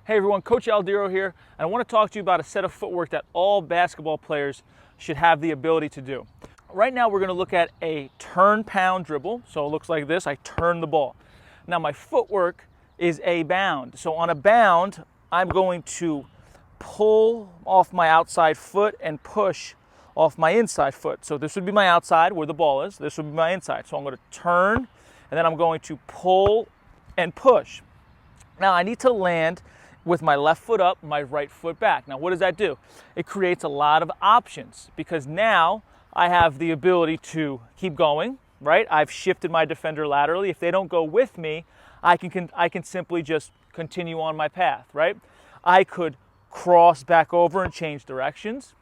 Hey everyone, Coach Aldiro here, and I want to talk to you about a set of footwork that all basketball players should have the ability to do. Right now we're going to look at a turn pound dribble. So it looks like this, I turn the ball. Now my footwork is a bound. So on a bound, I'm going to pull off my outside foot and push off my inside foot. So this would be my outside where the ball is, this would be my inside. So I'm going to turn and then I'm going to pull and push. Now I need to land with my left foot up, my right foot back. Now what does that do? It creates a lot of options because now I have the ability to keep going, right? I've shifted my defender laterally. If they don't go with me, I can simply just continue on my path, right? I could cross back over and change directions.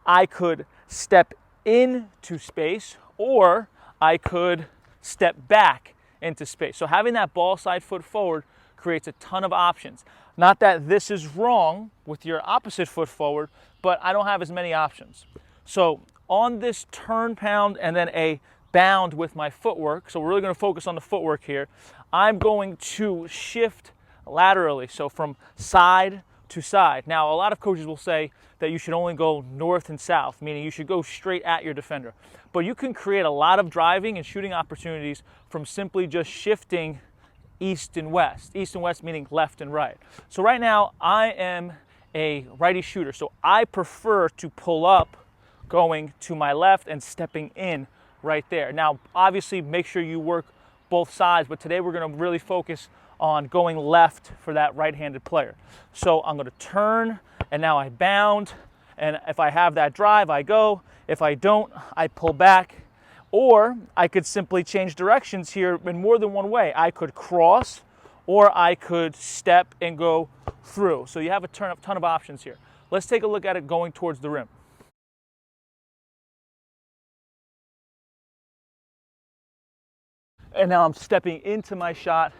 I could step into space, or I could step back into space. So having that ball side foot forward creates a ton of options. Not that this is wrong with your opposite foot forward, but I don't have as many options. So on this turn pound and then a bound with my footwork, so we're really going to focus on the footwork here, I'm going to shift laterally, so from side to side. Now a lot of coaches will say that you should only go north and south, meaning you should go straight at your defender. But you can create a lot of driving and shooting opportunities from simply just shifting east and west meaning left and right. So right now I am a righty shooter, so I prefer to pull up going to my left and stepping in right there. Now obviously make sure you work both sides, but today we're going to really focus on going left for that right-handed player. So I'm going to turn and now I bound, and if I have that drive I go, if I don't I pull back. Or I could simply change directions here in more than one way. I could cross, or I could step and go through. So you have a ton of options here. Let's take a look at it going towards the rim. And now I'm stepping into my shot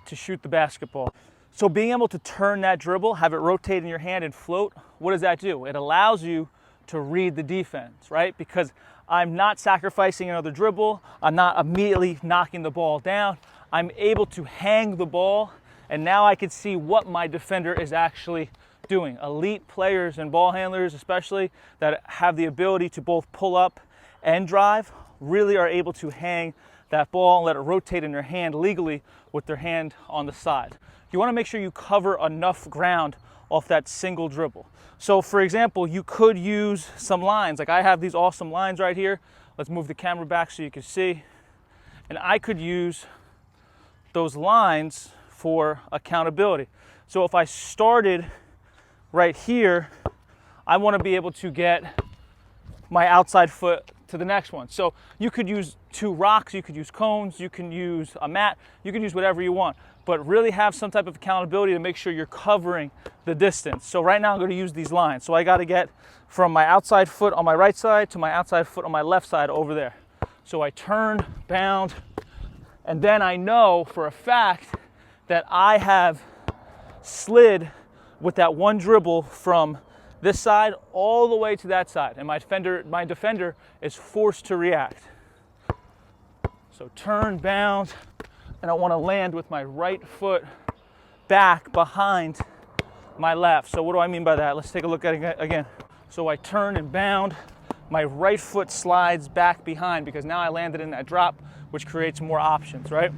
to shoot the basketball. So being able to turn that dribble, have it rotate in your hand and float, what does that do? It allows you to read the defense, right? Because I'm not sacrificing another dribble. I'm not immediately knocking the ball down. I'm able to hang the ball, and now I can see what my defender is actually doing. Elite players and ball handlers especially that have the ability to both pull up and drive really are able to hang that ball and let it rotate in their hand legally with their hand on the side. You want to make sure you cover enough ground off that single dribble. So for example, you could use some lines. Like I have these awesome lines right here. Let's move the camera back so you can see. And I could use those lines for accountability. So if I started right here, I want to be able to get my outside foot to the next one. So you could use two rocks, you could use cones, you can use a mat, you can use whatever you want, but really have some type of accountability to make sure you're covering the distance. So right now I'm going to use these lines. So I got to get from my outside foot on my right side to my outside foot on my left side over there. So I turn, bound, and then I know for a fact that I have slid with that one dribble from this side all the way to that side, and my defender is forced to react. So turn, bound, and I want to land with my right foot back behind my left. So what do I mean by that? Let's take a look at it again. So I turn and bound, my right foot slides back behind because now I landed in that drop, which creates more options, right?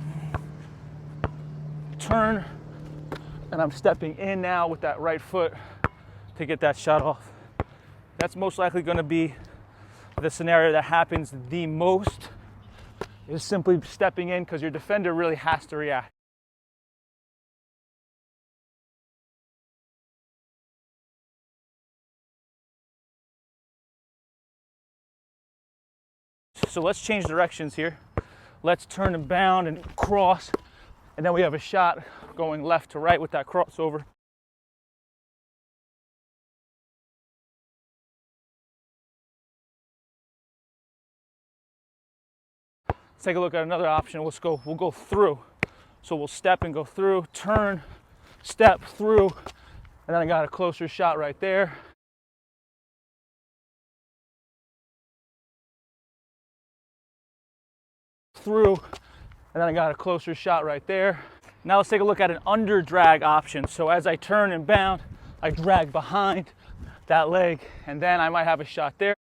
Turn, and I'm stepping in now with that right foot to get that shot off. That's most likely going to be the scenario that happens the most, is simply stepping in because your defender really has to react. So let's change directions here. Let's turn and bound and cross, and then we have a shot going left to right with that crossover. Let's take a look at another option. We'll go through. So we'll step and go through, turn, step through, and then I got a closer shot right there. Through, and then I got a closer shot right there. Now let's take a look at an under drag option. So as I turn and bound, I drag behind that leg, and then I might have a shot there.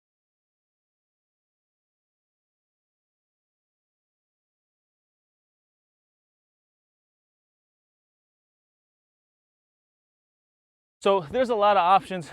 So there's a lot of options,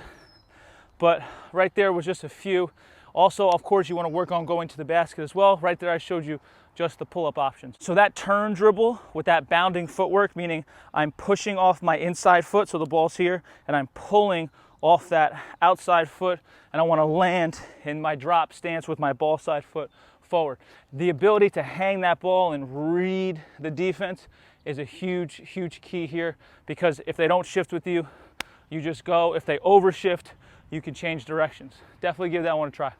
but right there was just a few. Also, of course, you want to work on going to the basket as well. Right there, I showed you just the pull-up options. So that turn dribble with that bounding footwork, meaning I'm pushing off my inside foot, so the ball's here, and I'm pulling off that outside foot, and I want to land in my drop stance with my ball side foot forward. The ability to hang that ball and read the defense is a huge, huge key here, because if they don't shift with you, you just go. If they overshift, you can change directions. Definitely give that one a try.